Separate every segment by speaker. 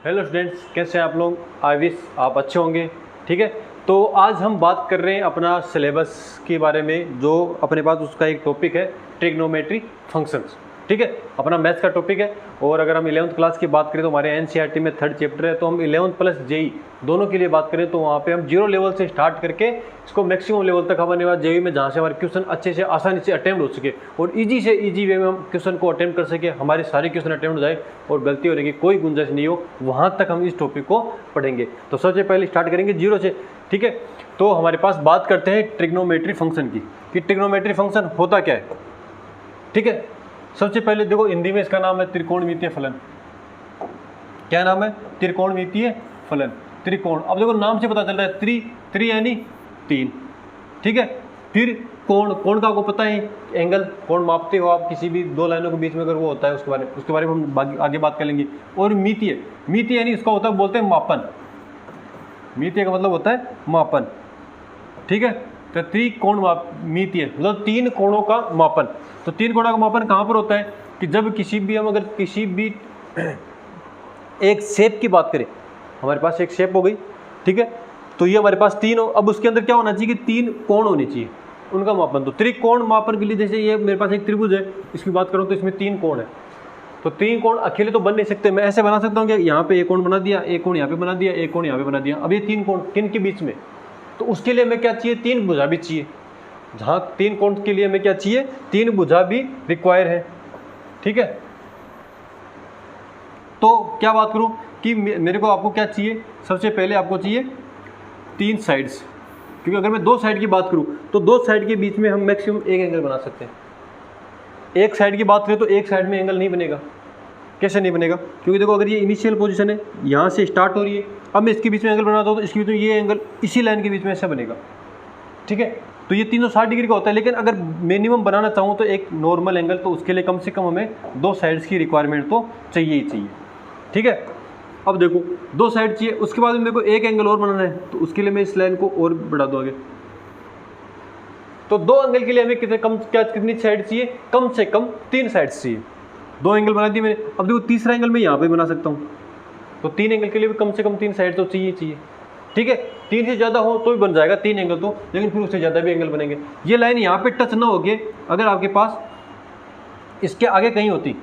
Speaker 1: Hello students, कैसे हैं आप लोग। आई विश आप अच्छे होंगे। ठीक है, तो आज हम बात कर रहे हैं अपना सिलेबस के बारे में। जो अपने पास उसका एक टॉपिक है ट्रिग्नोमेट्री फंक्शंस। ठीक है, अपना मैथ्स का टॉपिक है। और अगर हम 11th क्लास की बात करें तो हमारे एनसीईआरटी में 3rd चैप्टर है। तो हम 11th प्लस जेई दोनों के लिए बात करें तो वहाँ पे हम 0 लेवल से स्टार्ट करके इसको मैक्सिमम लेवल तक हमारे पास जेई में, जहाँ से हमारे क्वेश्चन अच्छे से आसानी से अटेम्प्ट हो सके और ईजी से ईजी वे में हम क्वेश्चन को अटेम्प्ट कर सके, हमारे सारे क्वेश्चन अटेम्प्ट हो जाए और गलती होने की कोई गुंजाइश नहीं हो, वहाँ तक हम इस टॉपिक को पढ़ेंगे। तो सबसे पहले स्टार्ट करेंगे 0 से। ठीक है, तो हमारे पास बात करते हैं ट्रिग्नोमेट्री फंक्शन की कि ट्रिग्नोमेट्री फंक्शन होता क्या है। ठीक है, सबसे पहले देखो हिंदी में इसका नाम है त्रिकोणमितीय फलन। क्या नाम है? त्रिकोणमितीय फलन, त्रिकोण। अब देखो नाम से पता चल रहा है त्रि यानी 3। ठीक है, फिर कोण, कोण का आपको पता है एंगल, कोण मापते हो आप किसी भी दो लाइनों के बीच में अगर वो होता है उसके बारे में हम आगे बात करेंगे। और मितीय, मितीय यानी इसका होता है बोलते हैं मापन। मितीय का मतलब होता है मापन। ठीक है, तो त्रिकोण मितीय मतलब 3 कोणों का मापन। तो 3 कोणों का मापन कहाँ पर होता है कि जब किसी भी हम अगर किसी भी एक शेप की बात करें, हमारे पास एक शेप हो गई। ठीक है, तो ये हमारे पास 3 हो, अब उसके अंदर क्या होना चाहिए कि 3 कोण होने चाहिए, उनका मापन। तो त्रिकोण मापन के लिए जैसे ये मेरे पास एक त्रिभुज है, इसकी बात करूँ तो इसमें 3 कोण है। तो 3 कोण अकेले तो बन नहीं सकते। मैं ऐसे बना सकता हूँ कि यहाँ पे एक कोण बना दिया, एक कोण यहाँ पे बना दिया, एक कोण यहाँ पे बना दिया। अब ये 3 कोण किन के बीच में, तो उसके लिए हमें क्या चाहिए? 3 भुजा भी चाहिए। जहाँ 3 कोण के लिए हमें क्या चाहिए? 3 भुजा भी रिक्वायर है। ठीक है, तो क्या बात करूँ कि मेरे को आपको क्या चाहिए? सबसे पहले आपको चाहिए 3 साइड्स, क्योंकि अगर मैं 2 साइड की बात करूँ तो 2 साइड के बीच में हम मैक्सिमम एक एंगल बना सकते हैं। एक साइड की बात करें तो एक साइड में एंगल नहीं बनेगा। कैसे नहीं बनेगा? क्योंकि देखो अगर ये इनिशियल पोजीशन है, यहाँ से स्टार्ट हो रही है, अब मैं इसके बीच में एंगल बनाता हूँ तो इसके बीच में ये एंगल इसी लाइन के बीच में ऐसा बनेगा। ठीक है, तो ये 360 डिग्री का होता है। लेकिन अगर मिनिमम बनाना चाहूँ तो एक नॉर्मल एंगल, तो उसके लिए कम से कम हमें 2 साइड्स की रिक्वायरमेंट तो चाहिए ही चाहिए। ठीक है, अब देखो 2 साइड चाहिए, उसके बाद मेरे को एक एंगल और बनाना है, तो उसके लिए मैं इस लाइन को और बढ़ा दूँ आगे। तो 2 एंगल के लिए हमें कितनी साइड चाहिए? कम से कम 3 साइड्स चाहिए। 2 एंगल बना दिए मैंने। अब देखो तीसरा एंगल मैं यहाँ पे बना सकता हूँ, तो 3 एंगल के लिए भी कम से कम 3 साइड तो चाहिए। ठीक है, 3 से ज़्यादा हो तो भी बन जाएगा 3 एंगल तो, लेकिन फिर उससे ज़्यादा भी एंगल बनेंगे। ये लाइन यहाँ पे टच ना होके अगर आपके पास इसके आगे कहीं होती,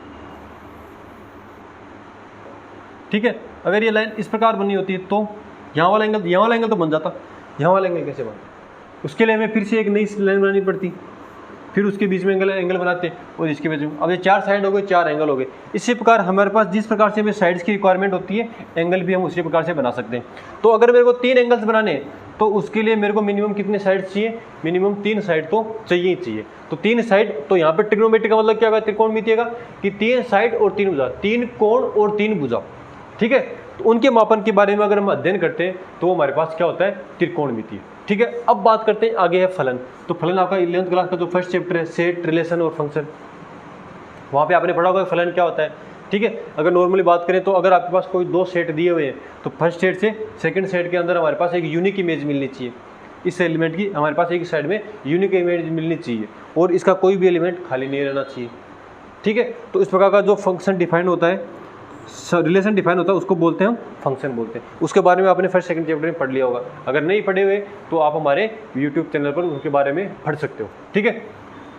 Speaker 1: ठीक है, अगर ये लाइन इस प्रकार बनी होती तो यहाँ वाला एंगल तो बन जाता। यहाँ वाला एंगल कैसे बनता? उसके लिए हमें फिर से एक नई लाइन बनानी पड़ती, फिर उसके बीच में एंगल बनाते और इसके बीच में। अब ये 4 साइड हो गए, 4 एंगल हो गए। इसी प्रकार हमारे पास जिस प्रकार से हमें साइड्स की रिक्वायरमेंट होती है, एंगल भी हम उसी प्रकार से बना सकते हैं। तो अगर मेरे को 3 एंगल्स बनाने हैं तो उसके लिए मेरे को मिनिमम कितने साइड्स चाहिए? मिनिमम 3 साइड तो चाहिए। तो 3 साइड, तो यहाँ पर ट्रिग्नोमेट्री का मतलब क्या होगा? त्रिकोणमितीय का कि 3 साइड और 3 भुजा, 3 कोण और 3 भुजा। ठीक है, तो उनके मापन के बारे में अगर हम अध्ययन करते हैं तो हमारे पास क्या होता है? त्रिकोणमितीय। ठीक है, अब बात करते हैं आगे है फलन। तो फलन आपका 11th क्लास का जो फर्स्ट चैप्टर है सेट, रिलेशन और फंक्शन, वहाँ पे आपने पढ़ा होगा फलन क्या होता है। ठीक है, अगर नॉर्मली बात करें तो अगर आपके पास कोई 2 सेट दिए हुए हैं तो फर्स्ट सेट से सेकंड सेट के अंदर हमारे पास एक यूनिक इमेज मिलनी चाहिए। इस एलिमेंट की हमारे पास एक साइड में यूनिक इमेज मिलनी चाहिए और इसका कोई भी एलिमेंट खाली नहीं रहना चाहिए। ठीक है, तो इस प्रकार का जो फंक्शन डिफाइन होता है, रिलेशन डिफाइन होता है, उसको बोलते हैं हम फंक्शन बोलते हैं। उसके बारे में आपने फर्स्ट सेकंड चैप्टर में पढ़ लिया होगा। अगर नहीं पढ़े हुए तो आप हमारे यूट्यूब चैनल पर उसके बारे में पढ़ सकते हो। ठीक है,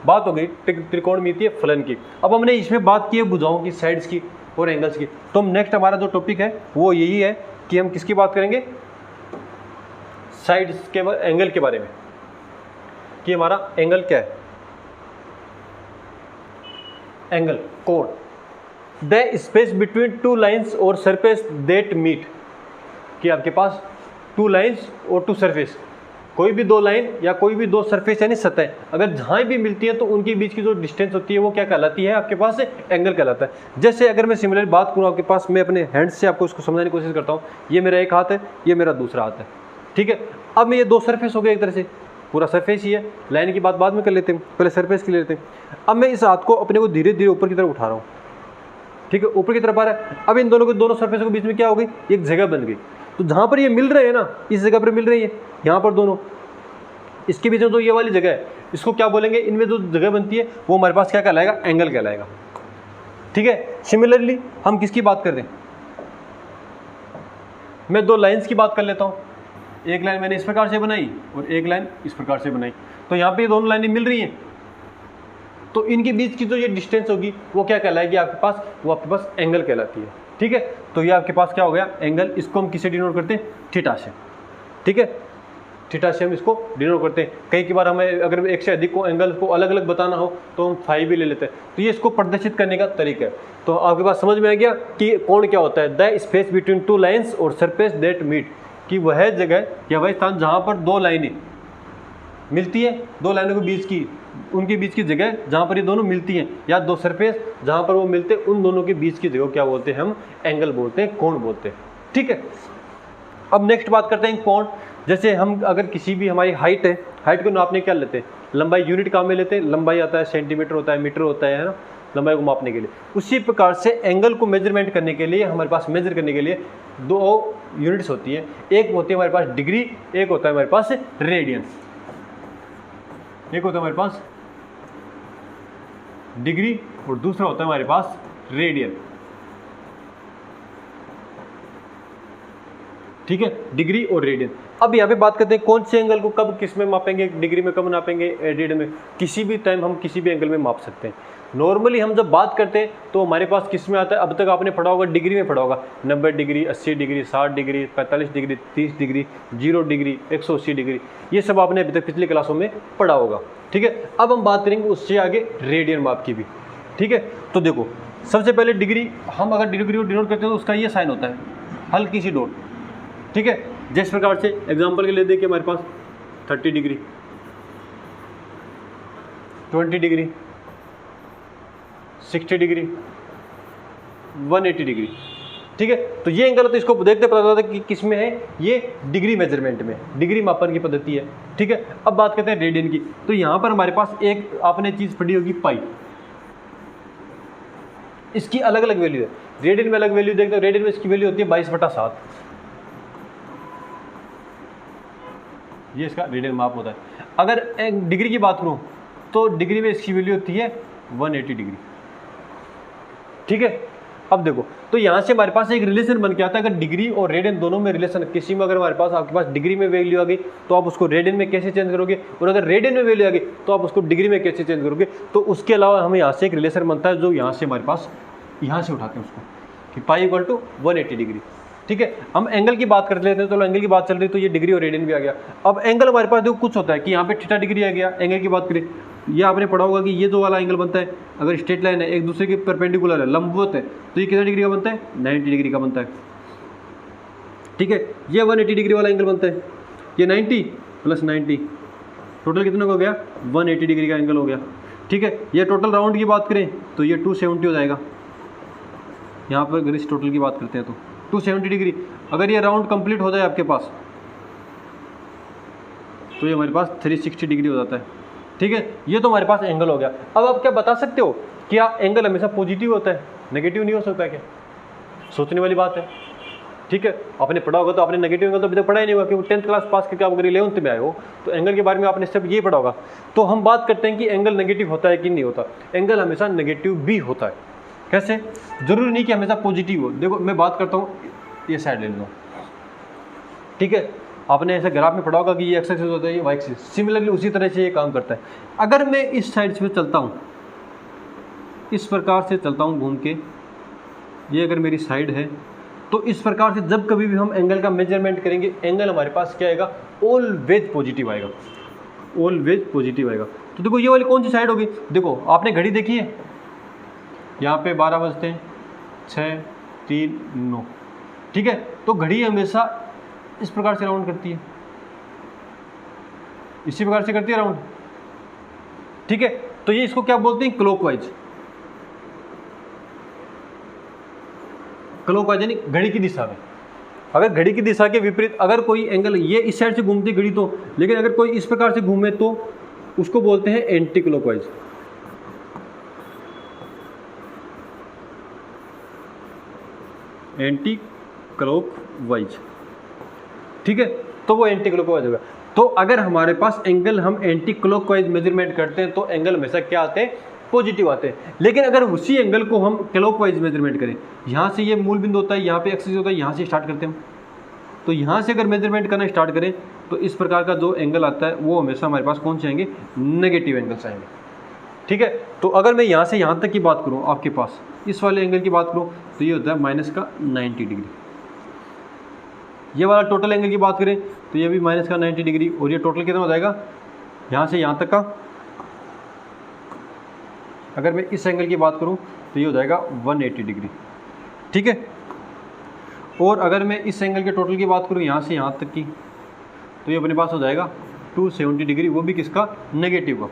Speaker 1: बात हो गई त्रिकोणमितीय फलन की। अब हमने इसमें बात की है भुजाओं की, साइड्स की और एंगल्स की। तो नेक्स्ट हमारा जो टॉपिक है वो यही है कि हम किसकी बात करेंगे? साइड्स के, एंगल के बारे में, कि हमारा एंगल क्या है। एंगल, कोण, द स्पेस बिटवीन 2 लाइन्स और सरफेस दैट मीट, कि आपके पास 2 लाइन्स और 2 सरफेस, कोई भी 2 लाइन या कोई भी 2 सरफेस यानी सतह अगर जहाँ भी मिलती है तो उनके बीच की जो डिस्टेंस होती है वो क्या कहलाती है? आपके पास एंगल कहलाता है। जैसे अगर मैं सिमिलर बात करूँ आपके पास, मैं अपने हैंड से आपको इसको समझाने की कोशिश करता हूँ। ये मेरा एक हाथ है, ये मेरा दूसरा हाथ है। ठीक है, अब मैं ये 2 सरफेस हो गए, एक तरह से पूरा सरफेस ही है। लाइन की बात बाद में कर लेते हैं, पहले सरफेस की ले लेते हैं। अब मैं इस हाथ को अपने को धीरे धीरे ऊपर की तरफ उठा रहा हूँ। ठीक है, ऊपर की तरफ आ रहा है। अब इन दोनों सरफेस के बीच में क्या हो गई? एक जगह बन गई। तो जहाँ पर ये मिल रहे हैं ना, इस जगह पर मिल रही है, यहाँ पर दोनों, इसके बीच में जो ये वाली जगह है इसको क्या बोलेंगे? इनमें जो जगह बनती है वो हमारे पास क्या कहलाएगा? एंगल कहलाएगा। ठीक है, सिमिलरली हम किसकी बात कर रहे हैं? मैं दो लाइंस की बात कर लेता हूँ, एक लाइन मैंने इस प्रकार से बनाई और एक लाइन इस प्रकार से बनाई, तो यहाँ पे ये दोनों लाइनें मिल रही हैं, तो इनके बीच की जो ये डिस्टेंस होगी वो क्या कहलाएगी आपके पास, वो आपके पास एंगल कहलाती है। ठीक है, तो ये आपके पास क्या हो गया एंगल, इसको हम किससे डिनोट करते हैं, थीटा से। ठीक है, थीटा से हम इसको डिनोट करते हैं। कई बार हमें अगर एक से अधिक को एंगल को अलग अलग बताना हो तो हम फाई भी ले लेते हैं। तो ये इसको प्रदर्शित करने का तरीका है। तो आपके पास समझ में आ गया कि कोण क्या होता है, the space between two lines और सरफेस दैट मीट, कि वह जगह या वह स्थान जहाँ पर दो लाइनें मिलती है, दो लाइनों के बीच की, उनके बीच की जगह जहाँ पर ये दोनों मिलती हैं, या दो सरफेस जहाँ पर वो मिलते हैं, उन दोनों के बीच की जगह क्या बोलते हैं, हम एंगल बोलते हैं, कोण बोलते हैं। ठीक है, अब नेक्स्ट बात करते हैं कोण। जैसे हम अगर किसी भी हमारी हाइट है, हाइट को नापने क्या लेते हैं, लंबाई यूनिट काम में लेते हैं, लंबाई आता है सेंटीमीटर होता है, मीटर होता है ना, लंबाई को मापने के लिए। उसी प्रकार से एंगल को मेजरमेंट करने के लिए हमारे पास, मेजर करने के लिए दो यूनिट्स होती है, एक होती है हमारे पास डिग्री, एक होता है हमारे पास रेडियंस। एक होता है हमारे पास डिग्री और दूसरा होता है हमारे पास रेडियन। ठीक है, डिग्री और रेडियन। अब यहाँ पे बात करते हैं कौन से एंगल को कब किस में मापेंगे, डिग्री में कब नापेंगे, रेडियन में। किसी भी टाइम हम किसी भी एंगल में माप सकते हैं। नॉर्मली हम जब बात करते हैं तो हमारे पास किस में आता है, अब तक आपने पढ़ा होगा डिग्री में पढ़ा होगा, 90 degree, 80 degree, 60 degree, 45 degree, 30 degree, 0 degree, 180 degree, ये सब आपने अभी तक पिछली क्लासों में पढ़ा होगा। ठीक है, अब हम बात करेंगे उससे आगे रेडियन माप की भी। ठीक है, तो देखो सबसे पहले डिग्री, हम अगर डिग्री को डिनोट करते हैं तो उसका ये साइन होता है, हल्की सी डॉट। ठीक है, जिस प्रकार से एग्जांपल के लिए देखिए हमारे पास 30 डिग्री, 20 डिग्री, 60 डिग्री, 180 डिग्री। ठीक है, तो ये एंगल तो इसको देखते पता चलता है कि किस में है, ये डिग्री मेजरमेंट में, डिग्री मापन की पद्धति है। ठीक है, अब बात करते हैं रेडियन की। तो यहाँ पर हमारे पास एक आपने चीज़ पढ़ी होगी पाई, इसकी अलग अलग वैल्यू है। रेडियन में अलग वैल्यू देखते हो, रेडियन में इसकी वैल्यू होती है 22/7, ये इसका रेडियन माप होता है। अगर एक डिग्री की बात करूं तो डिग्री में इसकी वैल्यू होती है 180 डिग्री। ठीक है, अब देखो तो यहाँ से हमारे पास एक रिलेशन बन के आता है। अगर डिग्री और रेडियन दोनों में रिलेशन, किसी में अगर हमारे पास, आपके पास डिग्री में वैल्यू आ गई तो आप उसको रेडियन में कैसे चेंज करोगे, और अगर रेडियन में वैल्यू आ गई तो आप उसको डिग्री में कैसे चेंज करोगे। तो उसके अलावा हमें यहाँ से एक रिलेशन बनता है जो यहाँ से हमारे पास, यहाँ से उठाते हैं उसको कि पाई इक्वल टू 180 डिग्री। ठीक है, हम एंगल की बात कर लेते हैं, तो एंगल की बात चल रही तो ये डिग्री और रेडियन भी आ गया। अब एंगल हमारे पास देखो कुछ होता है कि यहाँ पे थीटा डिग्री आ गया। एंगल की बात करें, ये आपने पढ़ा होगा कि ये जो वाला एंगल बनता है, अगर स्ट्रेट लाइन है एक दूसरे के परपेंडिकुलर है, लंबवत है, तो ये कितना डिग्री का बनता है, 90 डिग्री का बनता है। ठीक है, ये 180 डिग्री वाला एंगल बनता है, ये 90 + 90 टोटल कितना हो गया, 180 डिग्री का एंगल हो गया। ठीक है, ये टोटल राउंड की बात करें तो ये 270 हो जाएगा। यहाँ पर अगर इस टोटल की बात करते हैं तो 270 डिग्री। अगर ये राउंड कंप्लीट हो जाए आपके पास तो ये हमारे पास 360 डिग्री हो जाता है। ठीक है, ये तो हमारे पास एंगल हो गया। अब आप क्या बता सकते हो, क्या एंगल हमेशा पॉजिटिव होता है, नेगेटिव नहीं हो सकता है क्या? सोचने वाली बात है। ठीक है, आपने पढ़ा होगा तो आपने नेगेटिव एंगल तो अभी तक पढ़ा ही नहीं होगा, क्योंकि 10th क्लास पास करके आप अगर 11th में आए हो तो एंगल के बारे में आपने सिर्फ ये पढ़ा होगा। तो हम बात करते हैं कि एंगल नेगेटिव होता है कि नहीं होता। एंगल हमेशा नेगेटिव भी होता है। कैसे? जरूरी नहीं कि हमेशा पॉजिटिव हो। देखो मैं बात करता हूँ, ये साइड ले लो। ठीक है, आपने ऐसे ग्राफ में पढ़ा होगा कि ये एक्स एक्सिस होता है, ये वाई एक्सिस। सिमिलरली उसी तरह से ये काम करता है। अगर मैं इस साइड से चलता हूँ, इस प्रकार से चलता हूँ घूम के, ये अगर मेरी साइड है, तो इस प्रकार से जब कभी भी हम एंगल का मेजरमेंट करेंगे, एंगल हमारे पास क्या आएगा, ऑलवेज पॉजिटिव आएगा, ऑलवेज पॉजिटिव आएगा। तो देखो ये वाली कौन सी साइड होगी, देखो आपने घड़ी देखी है, यहाँ पे 12 बजते हैं, 6, 3, 9। ठीक है, तो घड़ी हमेशा इस प्रकार से राउंड करती है, इसी प्रकार से करती है राउंड। ठीक है, तो ये इसको क्या बोलते हैं, क्लॉकवाइज। क्लॉकवाइज यानी घड़ी की दिशा में। अगर घड़ी की दिशा के विपरीत अगर कोई एंगल, ये इस साइड से घूमती घड़ी तो, लेकिन अगर कोई इस प्रकार से घूमे तो उसको बोलते हैं एंटी क्लॉकवाइज। Anti clockwise. ठीक है, तो वो एंटी क्लॉकवाइज होगा। तो अगर हमारे पास एंगल हम एंटी क्लॉकवाइज मेजरमेंट करते हैं तो एंगल हमेशा क्या आते हैं, पॉजिटिव आते हैं। लेकिन अगर उसी एंगल को हम क्लॉकवाइज मेजरमेंट करें, यहाँ से ये मूल बिंदु होता है, यहाँ पे एक्सिस होता है, यहाँ से स्टार्ट करते हैं हम, तो यहाँ से अगर मेजरमेंट करना स्टार्ट करें तो इस प्रकार का जो एंगल आता है वो हमेशा हमारे पास कौन से आएंगे, नेगेटिव एंगल्स आएंगे। ठीक है, तो अगर मैं यहाँ से यहाँ तक की बात करूँ, आपके पास इस वाले एंगल की बात करूँ तो ये होता है माइनस का 90 डिग्री। ये वाला टोटल एंगल की बात करें तो ये भी माइनस का 90 डिग्री, और ये टोटल कितना हो जाएगा यहाँ से यहाँ तक का। अगर मैं इस एंगल की बात करूँ तो ये हो जाएगा 180 डिग्री। ठीक है, और अगर मैं इस एंगल के टोटल की बात करूँ यहाँ से यहाँ तक की, तो ये अपने पास हो जाएगा 270 डिग्री, वो भी किसका, नेगेटिव का।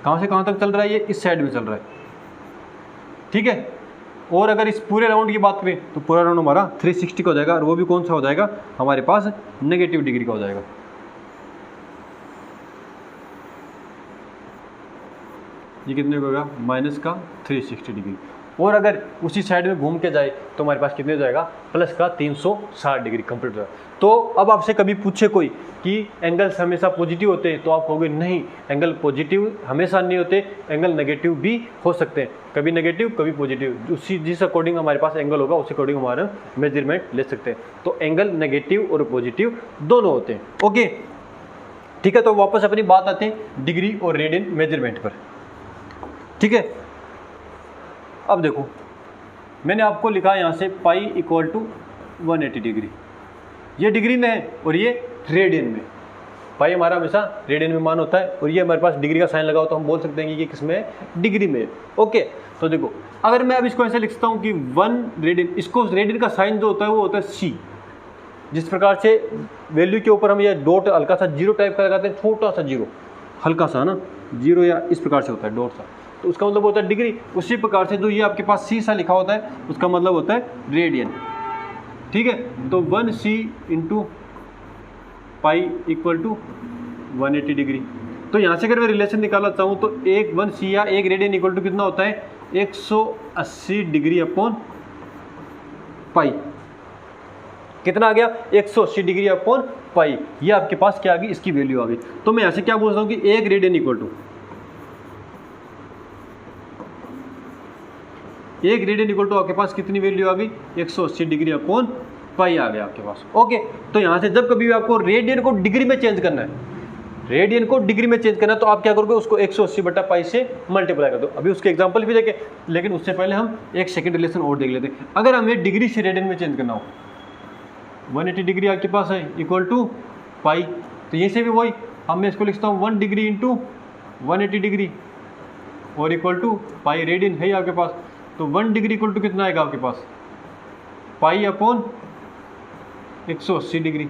Speaker 1: कहाँ से कहाँ तक चल रहा है, ये इस साइड में चल रहा है। ठीक है, और अगर इस पूरे राउंड की बात करें तो पूरा राउंड हमारा 360 का हो जाएगा, और वो भी कौन सा हो जाएगा, हमारे पास नेगेटिव डिग्री का हो जाएगा। ये कितने का होगा, माइनस का 360 डिग्री। और अगर उसी साइड में घूम के जाए तो हमारे पास कितने हो जाएगा, प्लस का 360 डिग्री कंप्लीट हो जाएगा। तो अब आपसे कभी पूछे कोई कि एंगल्स हमेशा पॉजिटिव होते हैं, तो आप कहोगे नहीं, एंगल पॉजिटिव हमेशा नहीं होते, एंगल नेगेटिव भी हो सकते हैं, कभी नेगेटिव कभी पॉजिटिव। उसी जिस अकॉर्डिंग हमारे पास एंगल होगा उस अकॉर्डिंग हमारा मेजरमेंट ले सकते हैं। तो एंगल नेगेटिव और पॉजिटिव दोनों होते हैं। ओके, ठीक है, तो वापस अपनी बात आते हैं डिग्री और रेडियन मेजरमेंट पर। ठीक है, अब देखो मैंने आपको लिखा यहाँ से पाई इक्वल टू 180 डिग्री, ये डिग्री में है और ये रेडियन में। पाई हमारा हमेशा रेडियन में मान होता है, और ये हमारे पास डिग्री का साइन लगा हो तो हम बोल सकते हैं कि ये किस में है, डिग्री में। ओके, तो देखो अगर मैं अब इसको ऐसे लिखता हूँ कि 1 रेडियन, इसको रेडियन का साइन जो होता है वो होता है सी। जिस प्रकार से वैल्यू के ऊपर हम ये डॉट हल्का सा जीरो टाइप का लगाते हैं, छोटा सा जीरो, हल्का सा ना जीरो, या इस प्रकार से होता है डॉट सा, तो उसका मतलब होता है डिग्री। उसी प्रकार से जो ये आपके पास सी सा लिखा होता है उसका मतलब होता है रेडियन। ठीक है, तो 1c into pi equal to 180 degree. तो यहाँ से अगर मैं रिलेशन निकालना चाहूँ तो एक 1c या एक रेडियन इक्वल टू कितना होता है, 180 डिग्री अपॉन पाई। कितना आ गया, 180 डिग्री अपॉन पाई। ये आपके पास क्या आ गई, इसकी वैल्यू आ गई। तो मैं यहाँ से क्या बोल रहा हूँ कि एक रेडियन इक्वल टू, एक रेडियन इक्वल टू आपके पास कितनी वैल्यू आ गई, 180 डिग्री अपॉन पाई आ गया आपके पास। ओके, तो यहाँ से जब कभी भी आपको रेडियन को डिग्री में चेंज करना है, रेडियन को डिग्री में चेंज करना है, तो आप क्या करोगे, उसको 180 बटा पाई से मल्टीप्लाई कर दो। अभी उसके एग्जांपल भी देखें, लेकिन उससे पहले हम एक सेकंड रिलेशन और देख लेते हैं। अगर हमें डिग्री से रेडियन में चेंज करना हो, 180 डिग्री आपके पास है इक्वल टू पाई, तो यहीं से भी वही मैं इसको लिखता हूँ 1 डिग्री इंटू 180 डिग्री और इक्वल टू पाई रेडियन है आपके पास। तो 1 डिग्री इक्वल टू कितना आएगा आपके पास, पाई अपॉन 180 डिग्री।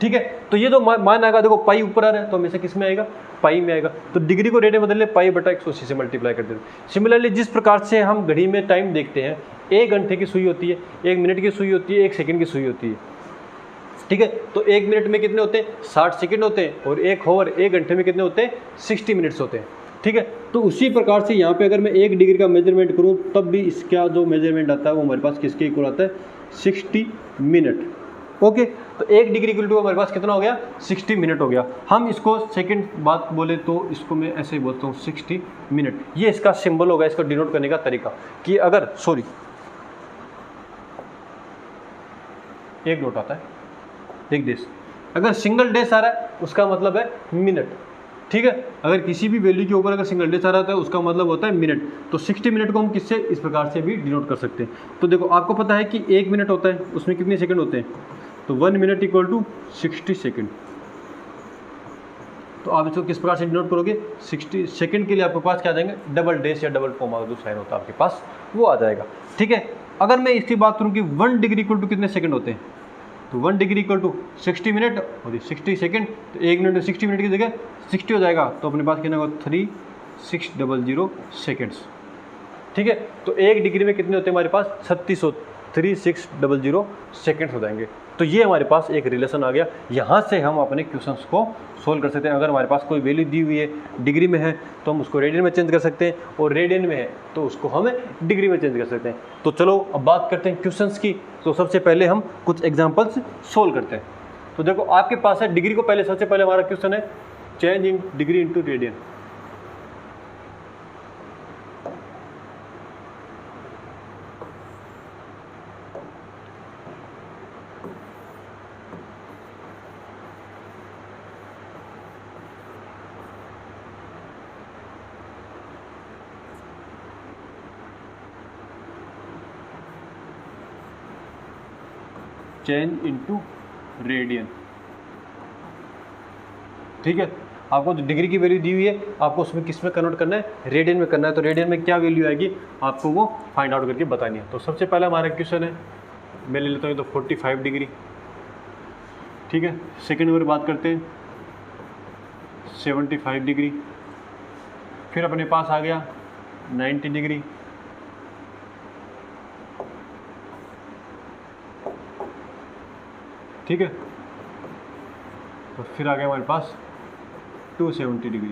Speaker 1: ठीक है, तो ये जो मान आएगा, देखो पाई ऊपर आ रहा है तो हमेशा किस में आएगा, पाई में आएगा। तो डिग्री को रेडियन बदल ले, पाई बटा 180 से मल्टीप्लाई कर देते। सिमिलरली जिस प्रकार से हम घड़ी में टाइम देखते हैं, 1 घंटे की सुई होती है, 1 मिनट की सुई होती है, 1 सेकंड की सुई होती है। ठीक है, तो 1 मिनट में कितने होते हैं, 60 सेकंड होते हैं, और 1 आवर 1 घंटे में कितने होते हैं, 60 मिनट्स होते हैं। ठीक है, तो उसी प्रकार से यहाँ पे अगर मैं 1 डिग्री का मेजरमेंट करूँ तब भी इसका जो मेजरमेंट आता है वो हमारे पास किसके इक्वल आता है, 60 मिनट। ओके, तो 1 डिग्री इक्वल टू हमारे पास कितना हो गया, 60 मिनट हो गया। हम इसको सेकंड बात बोले तो इसको मैं ऐसे ही बोलता हूँ 60 मिनट। ये इसका सिंबल होगा, इसको डिनोट करने का तरीका, कि अगर एक डॉट आता है, एक डेज, अगर सिंगल डेज आ रहा है उसका मतलब है मिनट। ठीक है, अगर किसी भी वैल्यू के ऊपर अगर सिंगल डेज आ रहा है उसका मतलब होता है मिनट। तो 60 मिनट को हम किससे, इस प्रकार से भी डिनोट कर सकते हैं। तो देखो आपको पता है कि 1 मिनट होता है, उसमें कितने सेकंड होते हैं, तो 1 मिनट इक्वल टू 60 सेकंड। तो आप इसको किस प्रकार से डिनोट करोगे, 60 सेकंड के लिए आपके पास क्या आ जाएंगे, डबल डेश या डबल कॉमा जो साइन होता है आपके पास वो आ जाएगा। ठीक है, अगर मैं इसकी बात करूँ कि 1 डिग्री इक्वल टू कितने सेकंड होते हैं, तो 1 डिग्री इक्वल टू 60 मिनट और 60 सेकंड, तो 1 मिनट में 60 मिनट की जगह 60 हो जाएगा, तो अपने पास कितना होगा, 3600 सेकेंड्स। ठीक है, तो 1 डिग्री में कितने होते हैं हमारे पास, 3600 सेकेंड्स हो जाएंगे। तो ये हमारे पास एक रिलेशन आ गया। यहाँ से हम अपने क्वेश्चंस को सोल्व कर सकते हैं। अगर हमारे पास कोई वैल्यू दी हुई है डिग्री में है तो हम उसको रेडियन में चेंज कर सकते हैं, और रेडियन में है तो उसको हम डिग्री में चेंज कर सकते हैं। तो चलो अब बात करते हैं क्वेश्चंस की। तो सबसे पहले हम कुछ एग्जांपल्स सोल्व करते हैं। तो देखो आपके पास है डिग्री को, पहले सबसे पहले हमारा क्वेश्चन है change in degree into radian. Change into radian. ठीक है, आपको जो डिग्री की वैल्यू दी हुई है आपको उसमें किस में कन्वर्ट करना है, रेडियन में करना है। तो रेडियन में क्या वैल्यू आएगी आपको वो फाइंड आउट करके बतानी है। तो सबसे पहला हमारा क्वेश्चन है, मैं ले लेता हूँ तो 45 डिग्री। ठीक है, सेकेंड नंबर बात करते हैं 75 डिग्री, फिर अपने पास आ गया 90 डिग्री, ठीक है, तो फिर आ गया हमारे पास 270 डिग्री।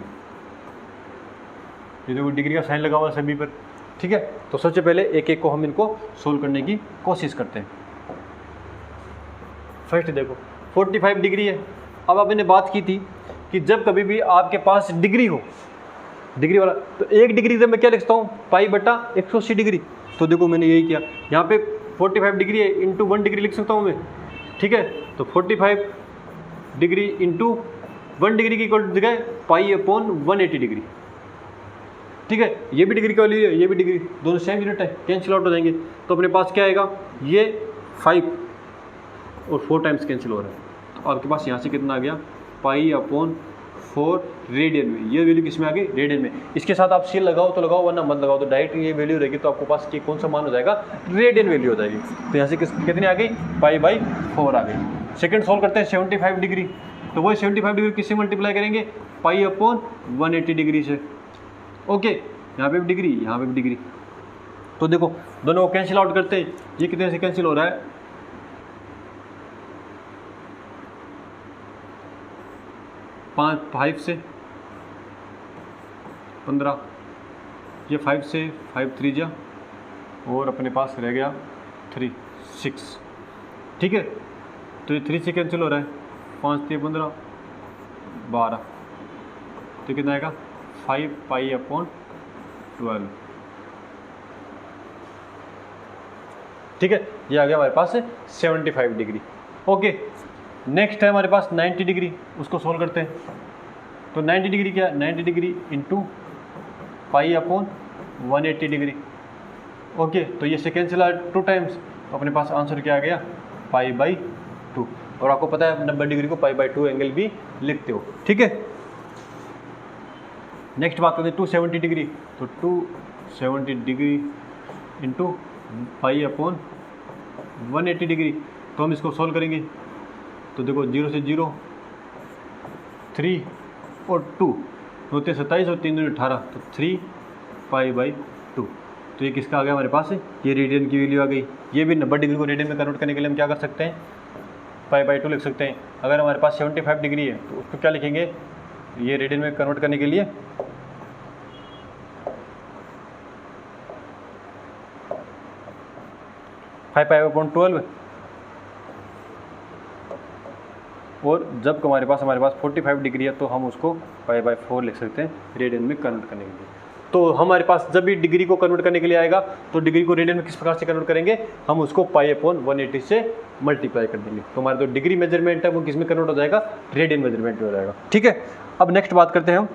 Speaker 1: ये देखो डिग्री का साइन लगा हुआ सभी पर। ठीक है, तो सबसे पहले एक एक को हम इनको सोल्व करने की कोशिश करते हैं। फर्स्ट देखो 45 डिग्री है। अब आपने बात की थी कि जब कभी भी आपके पास डिग्री हो, डिग्री वाला, तो एक डिग्री से मैं क्या लिखता हूँ, पाई बटा 180 डिग्री। तो देखो मैंने यही किया, यहाँ पे 45 डिग्री है, इंटू 1 डिग्री लिख सकता हूँ मैं। ठीक है, तो 45 डिग्री इंटू 1 डिग्री की इक्वल टू है पाई अपॉन 180 डिग्री। ठीक है, ये भी डिग्री का वैल्यू है, ये भी डिग्री, दोनों सेम यूनिट है, कैंसिल आउट हो जाएंगे। तो अपने पास क्या आएगा, ये 5 और 4 टाइम्स कैंसिल हो रहा है। तो आपके पास यहाँ से कितना आ गया, पाई अपॉन 4 रेडियन में। ये वैल्यू किस में आ गई, रेडियन में। इसके साथ आप सील लगाओ तो लगाओ, वरना मत लगाओ। तो डायरेक्ट ये वैल्यू रहेगी, तो आपके पास ये कौन सा मान हो जाएगा, रेडियन वैल्यू हो जाएगी। तो यहाँ से कितनी आ गई, पाई बाई 4 आ गई। सेकंड सोल्व करते हैं 75 डिग्री। तो वही 75 डिग्री किससे मल्टीप्लाई करेंगे, पाई अपॉन 180 डिग्री से। ओके, यहाँ पे भी डिग्री, यहाँ पे भी डिग्री। तो देखो दोनों को कैंसिल आउट करते हैं, ये कितने से कैंसिल हो रहा है, 5 से 15, ये 5 से 5 3 जा, और अपने पास रह गया 3 6। ठीक है, तो ये 3 से कैंसिल हो रहा है, 5 3 15 12, तो कितना आएगा 5 पाई अपॉन 12। ठीक है, ये आ गया हमारे पास 75 डिग्री। ओके, नेक्स्ट है हमारे पास 90 डिग्री, उसको सोल्व करते हैं। तो 90 डिग्री क्या, 90 degree into pi upon 180 degree. Okay, तो ये से कैंसिल आ 2 टाइम्स, तो अपने पास आंसर क्या आ गया, पाई बाई 2। और आपको पता है 90 डिग्री को पाई बाई 2 एंगल भी लिखते हो। ठीक है, नेक्स्ट बात करते हैं 270 डिग्री। तो 270 degree into pi upon 180 degree. तो हम इसको सॉल्व करेंगे, तो देखो 0 से 0, 3 और 2 होते 27 और 3 18, तो 3 पाई बाई 2। तो ये किसका आ गया हमारे पास, ये रेडियन की वैल्यू आ गई। ये भी 90 डिग्री को रेडियन में कन्वर्ट करने के लिए हम क्या कर सकते हैं, पाई बाई 2 लिख सकते हैं। अगर हमारे पास 75 डिग्री है तो उसको क्या लिखेंगे, ये रेडियन में कन्वर्ट करने के लिए 5 पाई अपॉन 12, और जब हमारे पास 45 डिग्री है तो हम उसको पाई बाई 4 लिख सकते हैं रेडियन में कन्वर्ट करने के लिए। तो हमारे पास जब भी डिग्री को कन्वर्ट करने के लिए आएगा तो डिग्री को रेडियन में किस प्रकार से कन्वर्ट करेंगे, हम उसको पाई अपॉन 180 से मल्टीप्लाई कर देंगे। तो हमारा जो डिग्री मेजरमेंट है वो किस में कन्वर्ट हो जाएगा, रेडियन मेजरमेंट में हो जाएगा। ठीक है, अब नेक्स्ट बात करते हैं हम,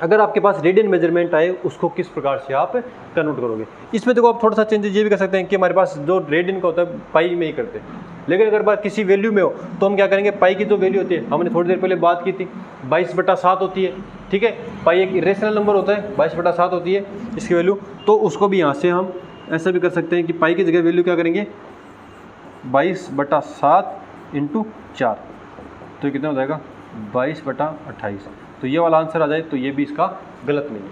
Speaker 1: अगर आपके पास रेडियन मेजरमेंट आए उसको किस प्रकार से आप कन्वर्ट करोगे। इसमें देखो आप थोड़ा सा चेंजेस ये भी कर सकते हैं कि हमारे पास जो रेडियन का होता है पाई में ही करते हैं, लेकिन अगर बात किसी वैल्यू में हो तो हम क्या करेंगे, पाई की जो वैल्यू होती है, हमने थोड़ी देर पहले बात की थी 22/7 होती है। ठीक है, पाई एक इरेशनल नंबर होता है, 22/7 होती है इसकी वैल्यू। तो उसको भी यहाँ से हम ऐसा भी कर सकते हैं कि पाई की जगह वैल्यू क्या करेंगे, 22/7 इंटू 4, तो ये कितना हो जाएगा 22/28। तो ये वाला आंसर आ जाए तो ये भी इसका गलत नहीं है।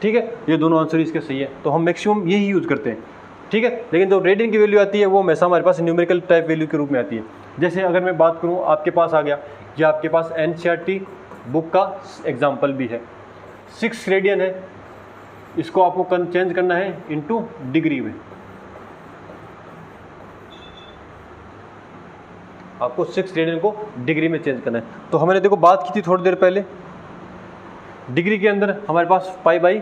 Speaker 1: ठीक है, ये दोनों आंसर इसके सही है, तो हम मैक्सिमम यही यूज़ करते हैं। ठीक है, लेकिन जो रेडियन की वैल्यू आती है वो हमेशा हमारे पास न्यूमेरिकल टाइप वैल्यू के रूप में आती है। जैसे अगर मैं बात करूँ, आपके पास आ गया, या आपके पास NCERT बुक का एग्जाम्पल भी है, 6 रेडियन है, इसको आपको चेंज करना है इंटू डिग्री में। आपको 6 रेडियन को डिग्री में चेंज करना है। तो हमने देखो बात की थी थोड़ी देर पहले, डिग्री के अंदर हमारे पास पाई बाई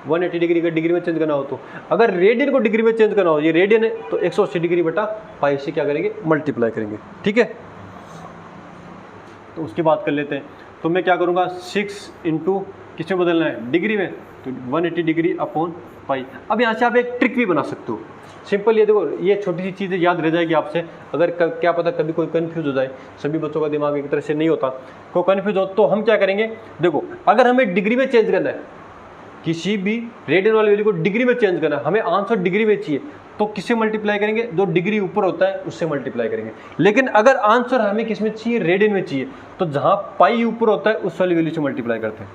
Speaker 1: 180 डिग्री का डिग्री में चेंज करना हो, तो अगर रेडियन को डिग्री में चेंज करना हो, ये रेडियन है तो 180 डिग्री बटा पाई से क्या करेंगे, मल्टीप्लाई करेंगे। ठीक है, तो उसकी बात कर लेते हैं। तो मैं क्या करूँगा, 6 इंटू किस में बदलना है, डिग्री में, तो 180 डिग्री अपॉन पाई। अब यहाँ से आप एक ट्रिक भी बना सकते हो। सिंपल, ये देखो, ये छोटी सी चीज़ें याद रह जाएगी आपसे। अगर क्या पता कभी कोई कन्फ्यूज हो जाए, सभी बच्चों का दिमाग एक तरह से नहीं होता, कोई कन्फ्यूज हो तो हम क्या करेंगे, देखो अगर हमें डिग्री में चेंज करना है, किसी भी रेडियन वाली वैल्यू को डिग्री में चेंज करना है, हमें आंसर डिग्री में चाहिए, तो किससे मल्टीप्लाई करेंगे, जो डिग्री ऊपर होता है उससे मल्टीप्लाई करेंगे। लेकिन अगर आंसर हमें किस में चाहिए, रेडियन में चाहिए, तो जहाँ पाई ऊपर होता है उस वाली वैल्यू से मल्टीप्लाई करते हैं।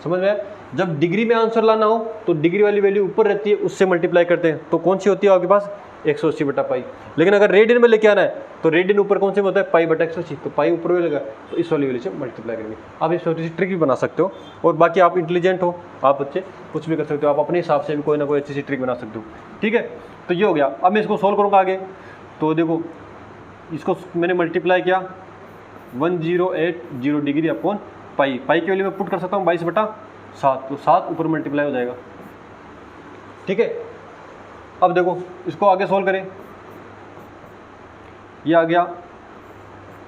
Speaker 1: समझ में आया? जब डिग्री में आंसर लाना हो तो डिग्री वाली वैल्यू ऊपर रहती है, उससे मल्टीप्लाई करते हैं। तो कौन सी होती है आपके पास, 180 बटा पाई। लेकिन अगर रेडियन में लेके आना है तो रेडियन ऊपर कौन से में होता है, पाई बटा 180, तो पाई ऊपर में लगा तो इस वाली वैल्यू से मल्टीप्लाई करेंगे। आप इस छोटी सी ट्रिक भी बना सकते हो। और बाकी आप इंटेलिजेंट हो, आप बच्चे कुछ भी कर सकते हो, आप अपने हिसाब से भी कोई ना कोई अच्छी सी ट्रिक बना सकते हो। ठीक है, तो ये हो गया। अब मैं इसको सोल्व करूँगा आगे। तो देखो इसको मैंने मल्टीप्लाई किया 1080 डिग्री अपॉन पाई। पाई की वैल्यू में पुट कर सकता हूँ 22/7, तो 7 ऊपर मल्टीप्लाई हो जाएगा। ठीक है, अब देखो इसको आगे सोल्व करें। ये आ गया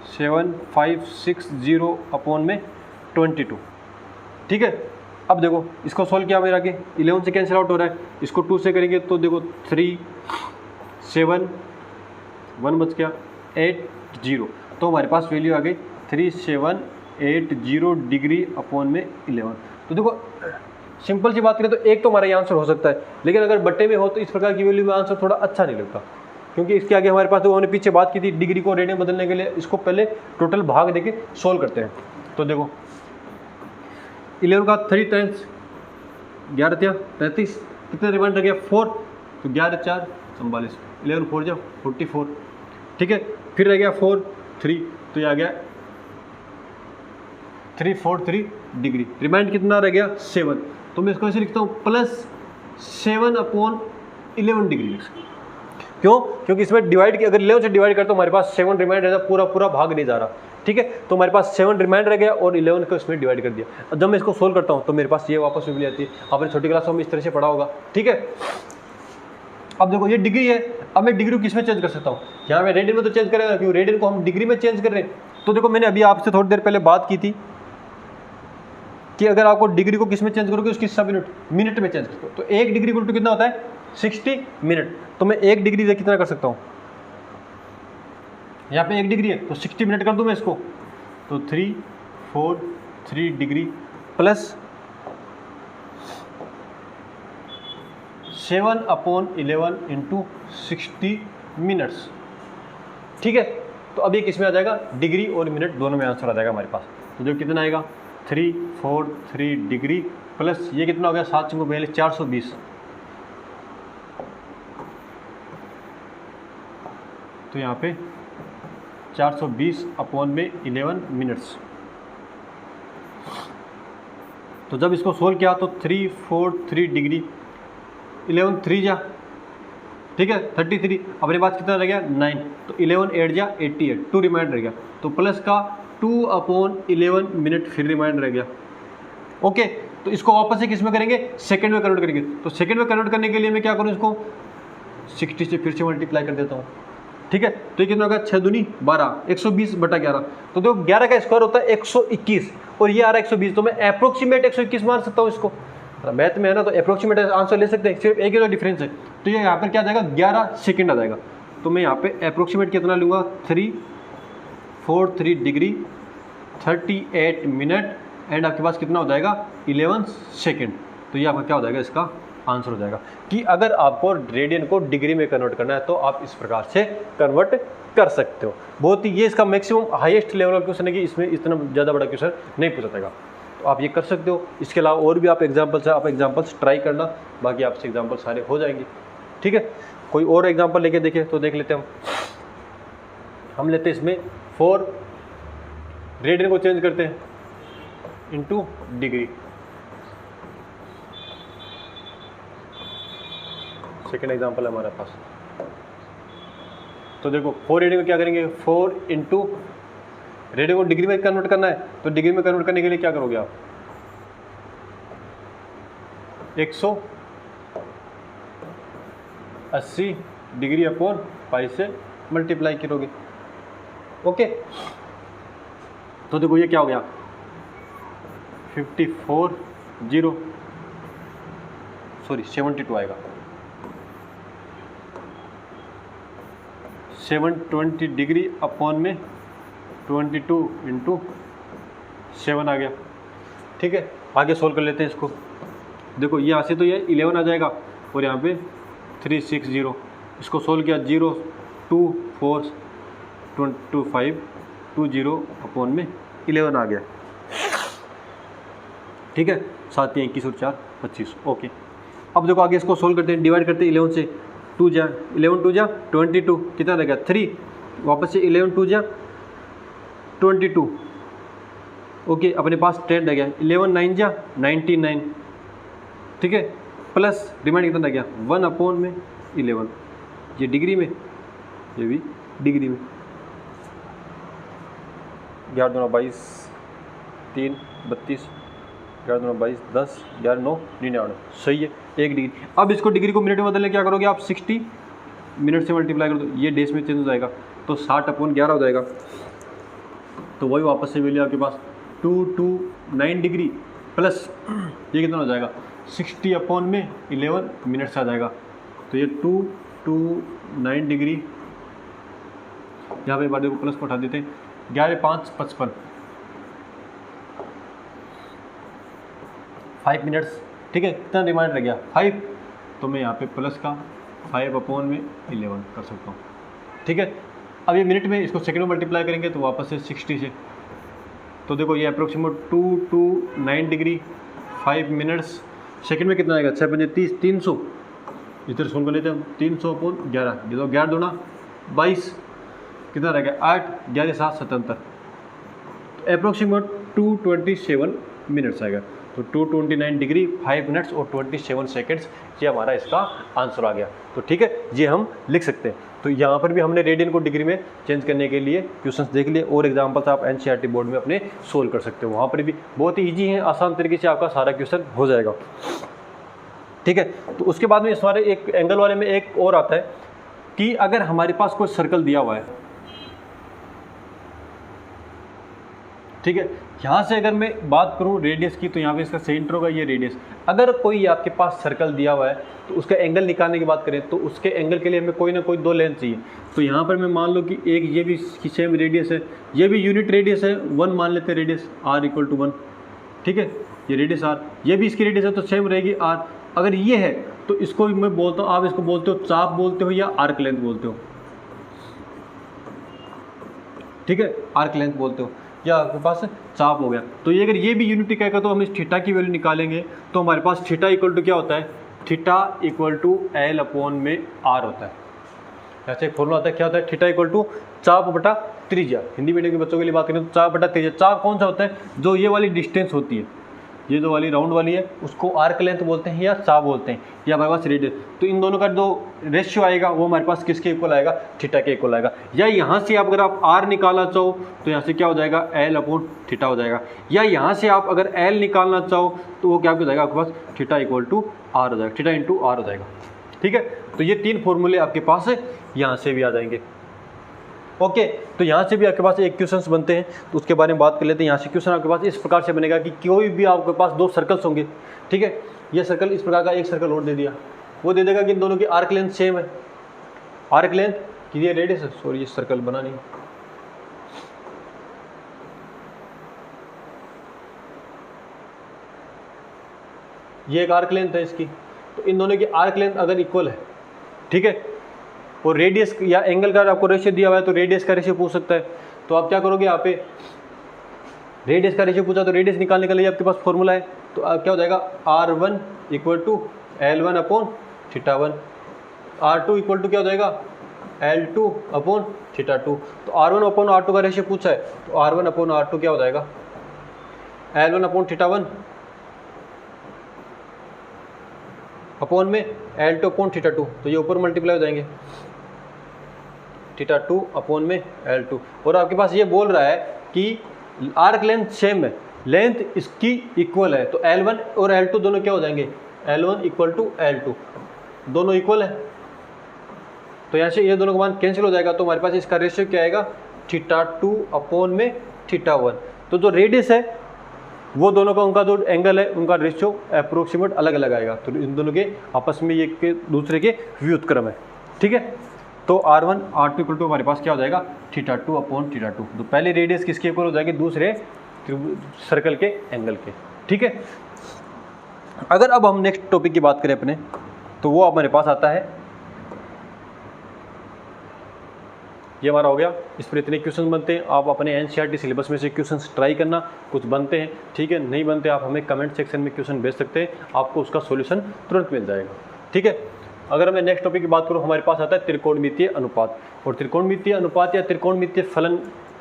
Speaker 1: 7560 अपॉन में 22। ठीक है, अब देखो इसको सोल्व किया मेरा आगे, 11 से कैंसिल आउट हो रहा है, इसको 2 से करेंगे तो देखो 3 7 1 बच गया 80, तो हमारे पास वैल्यू आ गई 3780 डिग्री अपॉन में 11। तो देखो सिंपल सी बात करें तो एक तो हमारा ये आंसर हो सकता है, लेकिन अगर बट्टे में हो तो इस प्रकार की वैल्यू में आंसर थोड़ा अच्छा नहीं लगता, क्योंकि इसके आगे हमारे पास तो हमने पीछे बात की थी डिग्री को रेडियन बदलने के लिए इसको पहले टोटल भाग देके सोल्व करते हैं। तो देखो 11 का 3 टाइम्स 11 क्या 33, कितने रिमाइंडर गया 4, तो 11 4 44, 11 4 जा 44। ठीक है, फिर रह गया 4 3, तो ये आ गया 343 डिग्री। रिमाइंड कितना रह गया 7, तो मैं इसको ऐसे लिखता हूँ +7 अपॉन 11 डिग्री लिख सकता हूँ। क्यों? क्योंकि इसमें डिवाइड की, अगर 11 से डिवाइड करते तो हमारे पास 7 रिमाइंड रहता, पूरा पूरा भाग नहीं जा रहा। ठीक है, तो हमारे पास 7 रिमाइंड रह गया और 11 को इसमें डिवाइड कर दिया। अब जब मैं इसको सोल्व करता हूँ तो मेरे पास ये वापस वैल्यू आती है। आपने छोटी क्लासों में इस तरह से पढ़ा होगा। ठीक है, अब देखो ये डिग्री है, अब मैं डिग्री को किस में चेंज कर सकता हूँ, यहाँ में रेडियन में तो चेंज करेगा, क्योंकि रेडियन को हम डिग्री में चेंज कर रहे हैं। तो देखो मैंने अभी आपसे थोड़ी देर पहले बात की थी कि अगर आपको डिग्री को किस में चेंज करोगे, उसकी सब मिनट में चेंज करो, तो 1 डिग्री इक्वल टू कितना होता है 60 मिनट। तो मैं 1 डिग्री से कितना कर सकता हूँ, यहाँ पे 1 डिग्री है तो 60 मिनट कर दूँ मैं इसको, तो 343 degree plus 7 upon 11 into 60 minutes. ठीक है, तो अब ये किस में आ जाएगा, डिग्री और मिनट दोनों में आंसर आ जाएगा हमारे पास। तो जो कितना आएगा 343 डिग्री प्लस ये कितना हो गया 7 चुंगो पहले 420, तो यहाँ पे 420 अपॉन में 11 मिनट्स। तो जब इसको सोल्व किया तो 343 डिग्री 11 3 जा, ठीक है 33, अपने पास कितना रह गया 9, तो 11 8 जा 88, 2 रिमाइंड रह गया, तो प्लस का 2 अपॉन 11 मिनट फिर रिमाइंड रह गया। ओके, तो इसको वापस से किस में करेंगे, सेकंड में कन्वर्ट करेंगे। तो सेकंड में कन्वर्ट करने के लिए मैं क्या करूँ, इसको 60 से फिर से मल्टीप्लाई कर देता हूँ। ठीक है, तो ये कितना होगा 6 दूनी 12, 120 बटा 11, तो देखो 11 का स्क्वायर होता है 121 और ये आ रहा है 120, तो मैं अप्रोक्सीमेट 121 मान सकता हूँ इसको। मैथ में है ना, तो अप्रोक्सीमेट आंसर ले सकते हैं, सिर्फ एक ही तो डिफरेंस है। तो ये यहाँ पर क्या आ जाएगा 11 सेकेंड आ जाएगा, तो मैं यहाँ पे अप्रोक्सीमेट कितना लूँगा 343 डिग्री 38 मिनट एंड आपके पास कितना हो जाएगा 11 सेकेंड। तो ये आपका क्या हो जाएगा, इसका आंसर हो जाएगा। कि अगर आपको रेडियन को डिग्री में कन्वर्ट करना है तो आप इस प्रकार से कन्वर्ट कर सकते हो। बहुत ही ये इसका मैक्सिमम हाईएस्ट लेवल का क्वेश्चन है कि इसमें इतना ज़्यादा बड़ा क्वेश्चन नहीं पूछा जाएगा, तो आप ये कर सकते हो। इसके अलावा और भी आप एग्जाम्पल्स ट्राई करना, बाकी आपसे एग्जाम्पल सारे हो जाएंगे। ठीक है, कोई और एग्जाम्पल लेके देखें तो देख लेते हैं हम लेते हैं इसमें 4 रेडियन को चेंज करते हैं इनटू डिग्री। सेकेंड एग्जाम्पल है हमारे पास, तो देखो 4 रेडियन को क्या करेंगे, 4 इंटू रेडियन को डिग्री में कन्वर्ट करना है, तो डिग्री में कन्वर्ट करने के लिए क्या करोगे आप 180 डिग्री अपॉन पाई से मल्टीप्लाई करोगे। ओके, तो देखो ये क्या हो गया 54 0, सॉरी 72 आएगा, 720 डिग्री अपॉन में 22 इंटू 7 आ गया। ठीक है, आगे सोल्व कर लेते हैं इसको। देखो यहाँ से तो ये 11 आ जाएगा और यहाँ पे 360, इसको सोल्व किया 0 2 4 25 20 अपॉन में 11 आ गया। ठीक है, 7 21 और 4 25। ओके, अब देखो आगे इसको सोल्व करते हैं, डिवाइड करते हैं 11 से। 2 जा 11 2 जा 22, कितना रहेगा 3, वापस से 11 2 जा 22। ओके, अपने पास 10 रह गया, 11 9 जा 99। ठीक है, प्लस रिमाइंड कितना रह गया 1 अपॉन में 11, ये डिग्री में, ये भी डिग्री में। 11 2 22, 3 32, 11 2 22 10, 11 9 99, सही है, 1 डिग्री। अब इसको डिग्री को मिनट में बदलने क्या करोगे आप, 60 मिनट से मल्टीप्लाई कर दो, ये डेज में चेंज हो जाएगा, तो 60 अपॉन 11 हो जाएगा। तो वही वापस से वैल्यू आपके पास 229 डिग्री प्लस ये कितना हो जाएगा 60 अपॉन में 11 मिनट से आ जाएगा। तो ये 229 डिग्री, यहाँ पे बार को प्लस को उठा देते हैं, 11 5 55, 5 मिनट्स। ठीक है, कितना रिमाइंडर रह गया 5, तो मैं यहाँ पे प्लस का 5 अपॉन में 11 कर सकता हूँ। ठीक है, अब ये मिनट में, इसको सेकंड में मल्टीप्लाई करेंगे तो वापस से 60 से, तो देखो ये अप्रोक्सीमेट 229 डिग्री 5 मिनट्स, सेकंड में कितना आएगा 6 30 300, इधर सोल्व कर लेते हैं हम, 300 अपॉन 11, ये तो 11 दूना 22, कितना रह गया 8, 11 7 77, अप्रोक्सीमेट 227 मिनट्स आएगा। तो 229 डिग्री 5 मिनट्स और 27 सेकेंड्स, ये हमारा इसका आंसर आ गया। तो ठीक है, ये हम लिख सकते हैं। तो यहाँ पर भी हमने रेडियन को डिग्री में चेंज करने के लिए क्वेश्चंस देख लिए, और एग्जांपल्स आप एनसीईआरटी बोर्ड में अपने सोल्व कर सकते हो, वहाँ पर भी बहुत ही ईजी है, आसान तरीके से आपका सारा क्वेश्चन हो जाएगा। ठीक है, तो उसके बाद में इस हमारे एक एंगल वाले में एक और आता है कि अगर हमारे पास कोई सर्कल दिया हुआ है, ठीक है, यहाँ से अगर मैं बात करूँ रेडियस की, तो यहाँ पे इसका सेंटर होगा ये रेडियस। अगर कोई आपके पास सर्कल दिया हुआ है तो उसका एंगल निकालने की बात करें तो उसके एंगल के लिए हमें कोई ना कोई 2 लेंथ चाहिए। तो यहाँ पर मैं मान लो कि एक ये भी सेम रेडियस है, ये भी यूनिट रेडियस है, 1 मान लेते हैं रेडियस, r = 1। ठीक है, ये रेडियस r, ये भी इसकी रेडियस है तो सेम रहेगी r। अगर ये है तो इसको मैं बोलता हूँ, आप इसको बोलते हो चाप बोलते हो या आर्क लेंथ बोलते हो। ठीक है, आर्क लेंथ बोलते हो या आपके पास चाप हो गया। तो ये अगर ये भी यूनिटी कहेगा तो हम इस थीटा की वैल्यू निकालेंगे, तो हमारे पास थीटा = क्या होता है, थीटा = L/r होता है। ऐसे एक फॉर्मूला होता है, क्या होता है, थीटा = चाप बटा त्रिज्या। हिंदी मीडियम के बच्चों के लिए बात करें तो चाप बटा त्रिज्या। चाप कौन सा होता है, जो ये वाली डिस्टेंस होती है, ये जो वाली राउंड वाली है उसको आर्क लेंथ बोलते हैं या चाप बोलते हैं, या हमारे पास रेडियस। तो इन दोनों का जो रेशियो आएगा वो हमारे पास किसके इक्वल आएगा, थीटा के इक्वल आएगा। या यहाँ से अगर आप r निकालना चाहो तो यहाँ से क्या हो जाएगा, L/θ हो जाएगा। या यहाँ से आप अगर L निकालना चाहो तो वो क्या हो जाएगा, आपके पास थीटा = r हो जाएगा, थीटा × r हो जाएगा। ठीक है, तो ये 3 फॉर्मूले आपके पास है, यहाँ से भी आ जाएंगे। ओके, तो यहाँ से भी आपके पास एक क्वेश्चंस बनते हैं, तो उसके बारे में बात कर लेते हैं। यहाँ से क्वेश्चन आपके पास इस प्रकार से बनेगा कि कोई भी आपके पास 2 सर्कल्स होंगे। ठीक है, ये सर्कल इस प्रकार का, एक सर्कल और दे दिया, वो दे देगा कि इन दोनों की आर्क लेंथ सेम है, आर्क लेंथ की ये रेडियस है, सॉरी ये सर्कल बना नहीं, ये एक आर्क लेंथ है इसकी। तो इन दोनों की आर्क लेंथ अगर इक्वल है, ठीक है, और रेडियस या एंगल का आपको रेशियो दिया हुआ है तो रेडियस का रेशियो पूछ सकता है। तो आप क्या करोगे, यहाँ पे रेडियस का रेशियो पूछा तो रेडियस निकालने के लिए आपके पास फॉर्मूला है, तो क्या हो जाएगा, r1 = L1/θ1, r2 क्या हो जाएगा, L2/θ2। तो r1/r2 का रेशियो पूछा है, तो r1/r2 क्या हो जाएगा, L1/θ1 अपॉन में L2/θ2, तो ये ऊपर मल्टीप्लाई हो जाएंगे, θ2 अपॉन में L2। और आपके पास ये बोल रहा है कि आर्क लेंथ सेम है, लेंथ इसकी इक्वल है, तो L1 और L2 दोनों क्या हो जाएंगे, L1 = L2, दोनों इक्वल है। तो यहाँ से ये दोनों का मान कैंसिल हो जाएगा, तो हमारे पास इसका रेशियो क्या आएगा, θ2 अपॉन में θ1। तो जो रेडियस है वो दोनों का उनका जो एंगल है उनका रेशियो अप्रोक्सीमेट अलग अलग आएगा। तो इन दोनों के आपस में ये के दूसरे के व्युत्क्रम है, ठीक है। तो R1 R2 इक्वल टू हमारे पास क्या हो जाएगा, θ2 अपॉन θ2। तो पहले रेडियस किसके इक्वल हो जाएगी, दूसरे सर्कल के एंगल के, ठीक है। अगर अब हम नेक्स्ट टॉपिक की बात करें अपने, तो वो हमारे पास आता है, ये हमारा हो गया। इस पर इतने क्वेश्चन बनते हैं, आप अपने एनसीईआरटी सिलेबस में से क्वेश्चंस ट्राई करना, कुछ बनते हैं ठीक है, नहीं बनते आप हमें कमेंट सेक्शन में क्वेश्चन भेज सकते हैं, आपको उसका सॉल्यूशन तुरंत मिल जाएगा, ठीक है। अगर मैं नेक्स्ट टॉपिक की बात करूँ, हमारे पास आता है त्रिकोणमितीय अनुपात। और त्रिकोणमितीय अनुपात या त्रिकोणमितीय फलन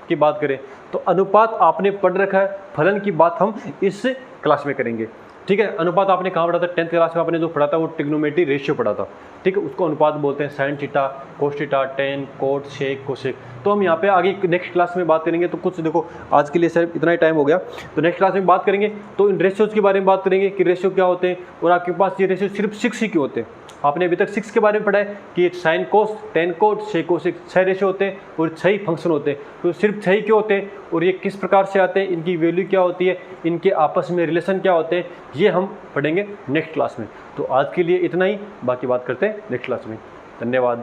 Speaker 1: की बात करें तो अनुपात आपने पढ़ रखा है, फलन की बात हम इस क्लास में करेंगे, ठीक है। अनुपात आपने कहाँ पढ़ा था, 10th क्लास में आपने जो पढ़ा था वो ट्रिग्नोमेट्री रेशियो पढ़ा था, ठीक है। उसको अनुपात बोलते हैं, sine theta, cos theta, tan, cot, sec, cosec. तो हम यहाँ पे आगे नेक्स्ट क्लास में बात करेंगे। तो कुछ देखो, आज के लिए सिर्फ इतना ही टाइम हो गया, तो नेक्स्ट क्लास में बात करेंगे तो इन रेशियोज के बारे में बात करेंगे कि रेशियो क्या होते हैं, और आपके पास ये रेशियो सिर्फ 6 ही क्यों होते हैं। आपने अभी तक 6 के बारे में पढ़ा है कि sine cos, tan cot, sec cosec 6 ratio होते हैं और 6 ही फंक्शन होते हैं। तो सिर्फ 6 ही क्यों होते हैं और ये किस प्रकार से आते हैं, इनकी वैल्यू क्या होती है, इनके आपस में रिलेशन क्या होते हैं, ये हम पढ़ेंगे नेक्स्ट क्लास में। तो आज के लिए इतना ही, बाकी बात करते हैं नेक्स्ट क्लास में। धन्यवाद।